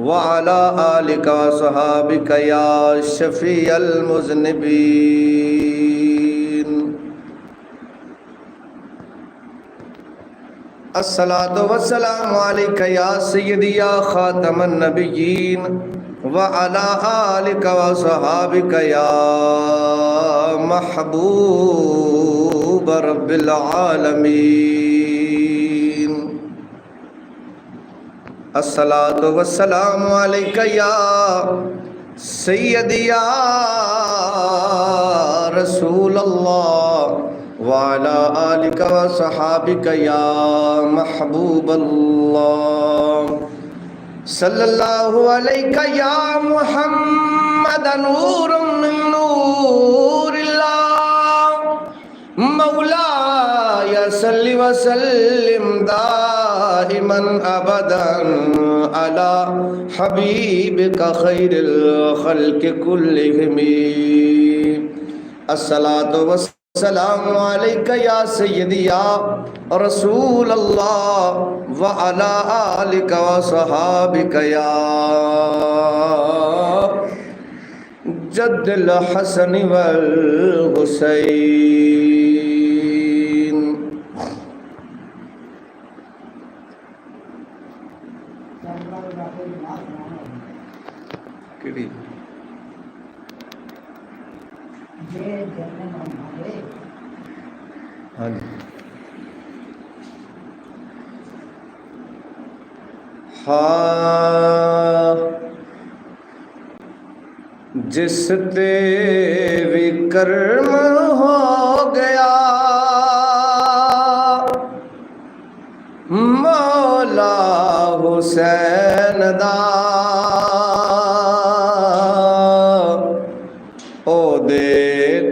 वअला आलिका वसहाबिका या शफीअल मुज़निबीन। अस्सलातु वस्सलामु अलैका या सय्यदी या खातमन नबिय्यीन वअला आलिका वसहाबिका या महबूब रब्बिल आलमीन। अस्सलातु वस्सलामु अलैका या सय्यदी या रसूल अल्लाह वाला आलिका व सहाबिका या महबूब अल्लाह। सल्लल्लाहु अलैका या मुहम्मद नूरुम मिन नूरिल्लाह। मौलाया सल्लि व सल्लिम दाइमन अबदन अला हबीबिका खैरिल खल्क़ि कुल्लिहिम। अस्सलातु वस्सलामु अलैका या सय्यदी या रसूल अल्लाह व अला आलिका व सहाबिका या जद्दल हसन वल हुसैन। हाँ जी। हाँ जिस ते विक्रम हो गया मौला हुसैन दा ओ दे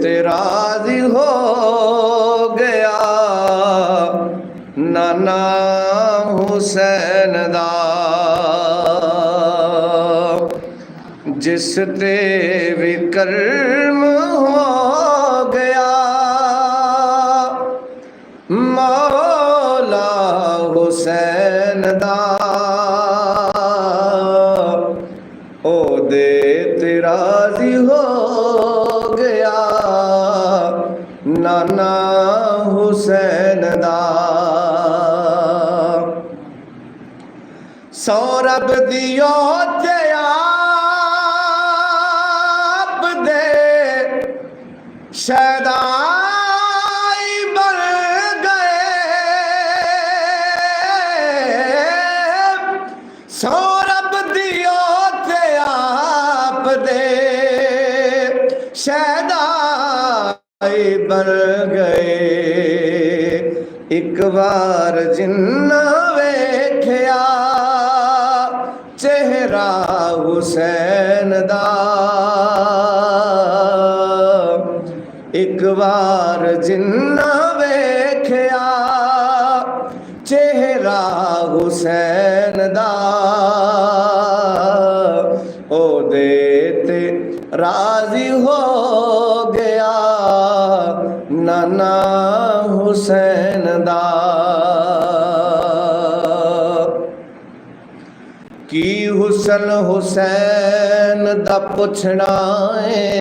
तेरा राज़ी हो गया नाना हुसैन दा। जिस ते विक्रम हो गया मौला हुसैन दा ओ दे तेरा राज़ी हो गया नाना हुसैन दा। सौरभ दियो ते आप दे शहदाई बन गए। सौरभ दियो ते आप दे शहदाई बन गए। एक बार जिन्ना वेख्या चेहरा हुसैन दा। एक बार जिन्ना वेख्या चेहरा हुसैन दा ओ देते राज़ी हो गया नाना हुसैन दा। की हुसन हुसैन दा पुछना है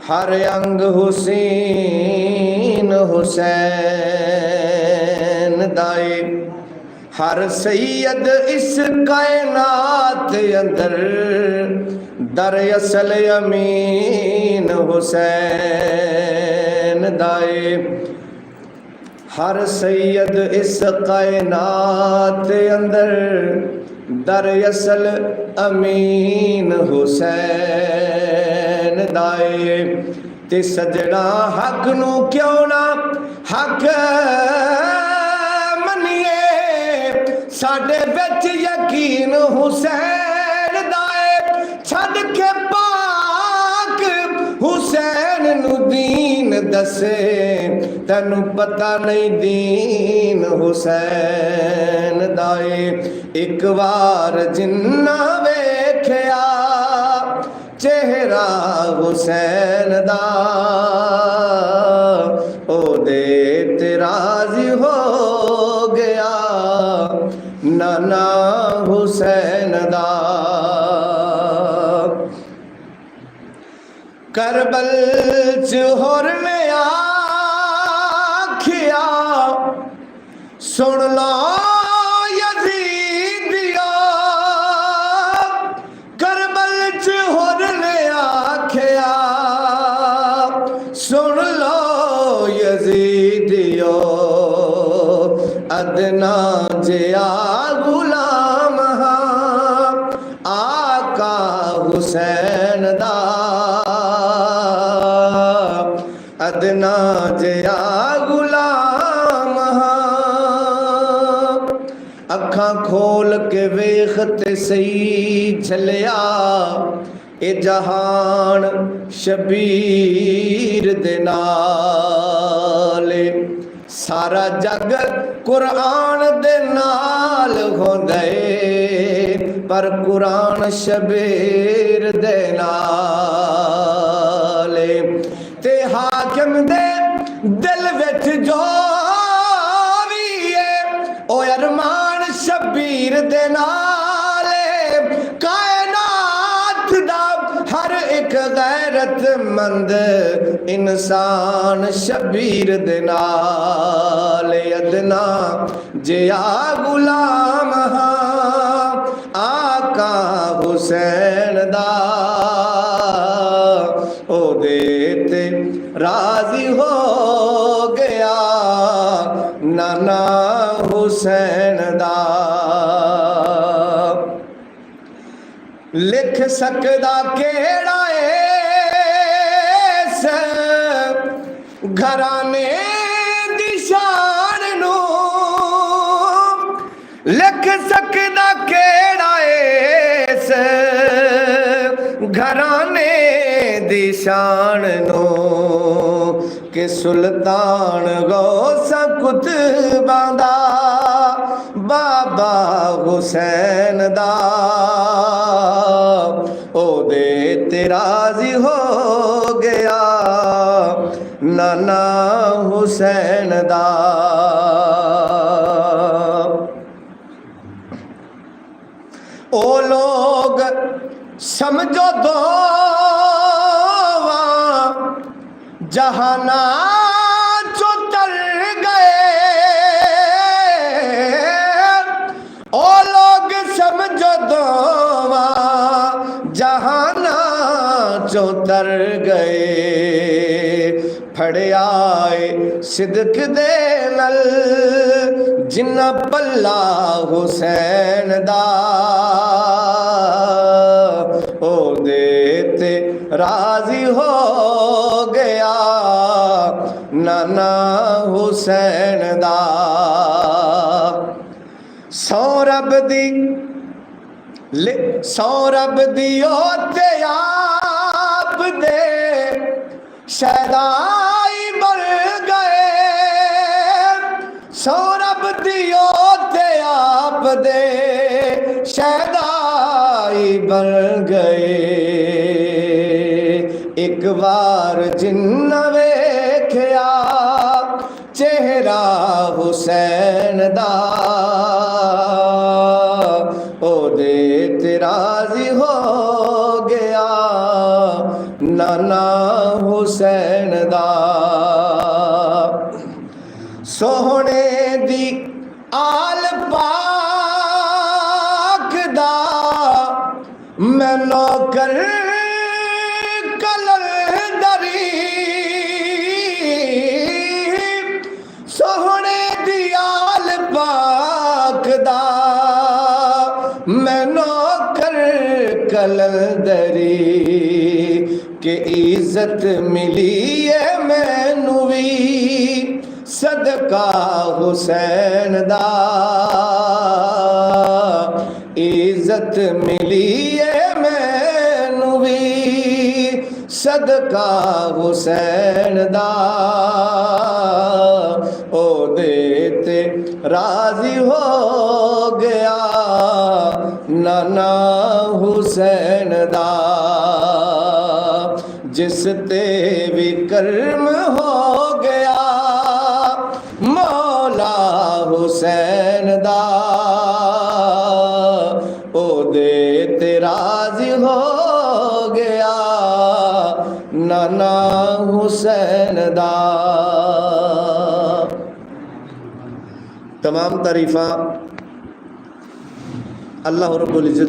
हर अंग हुसैन हुसैन दाए। हर सैयद इस कायनात अंदर दर असल अमीन हुसैन दाए। हर सैयद इस कायनात अंदर दर असल अमीन हुसैन दाए। ते सजना हक नू क्यों ना हक मनिए साडे विच यकीन हुसैन दाए। छड़ के पाक हुसैन नू दीन दसे तैनू पता नहीं दीन हुसैन दाए। एक बार जिन्ना वेख्या चेहरा हुसैन दा ओ दे तेरा राज़ी हो गया नाना हुसैन हुसैन दा। करबल च होर ने आखिया सुन लो यजीदिया। करबल च होर ने आखिया सुन लो यजीदियो। अदना जिया गुलाम आका हुसैन दा। अदना जिया गुलाम अखा खोल के वेखते सही झलिया ए जहान शबीर दे नाल। सारा जग कुरान दे नाल होंदे पर कुरान शबीर दे नाल। ते हाकिम दे दिल विच जो भी है ओ अरमान शबीर दे नाल। कायनात दा हर एक गैरतमंद इंसान शबीर दे नाल। अदना जिया गुलाम आका हुसैन दा। ओ देते राजी हो गया नाना हुसैन दा। लिख सकदा केड़ा इस घराने दी शान नू। लिख सकदा केड़ा इस घराने दी शान नू कि सुल्तान गौस कुतबा दा बाबा हुसैन दा। ओ दे ते राजी हो गया नाना हुसैन दा। ओ लोग समझो दो जहाना चो तर गए। ओ लोग समझो दो जहाना चो तर गए। फड़ियाए सिदक दे नल जिन्ना पल्ला हुसैन दा। ओ देते राजी हो गया नाना हुसैन दा। सौरभ दी ओते आप दे शहदाई बन गए। सौरभ दी ओते आप दे शहदाई बन गए। एक बार जिन्ना वेख्या चेहरा हुसैन दा। ओ दे ते राजी हो गया नाना हुसैन दा। सोहने दी आल पाक दा मैं नौकर कलंदरी। सोहने दी आल पाक दा मैं नौकर कलंदरी। के इज्जत मिली है मैनू भी सदका हुसैन दा। इज्जत मिली है मैनू भी सदका हुसैन दा। ओ देते राजी हो गया नाना हुसैन दा। जिस ते भी कर्म हो गया मौला हुसैन दा। ओ दे ते राजी हो गया नाना हुसैन दा। तमाम तारीफा अल्लाह रब्बुल इज्जत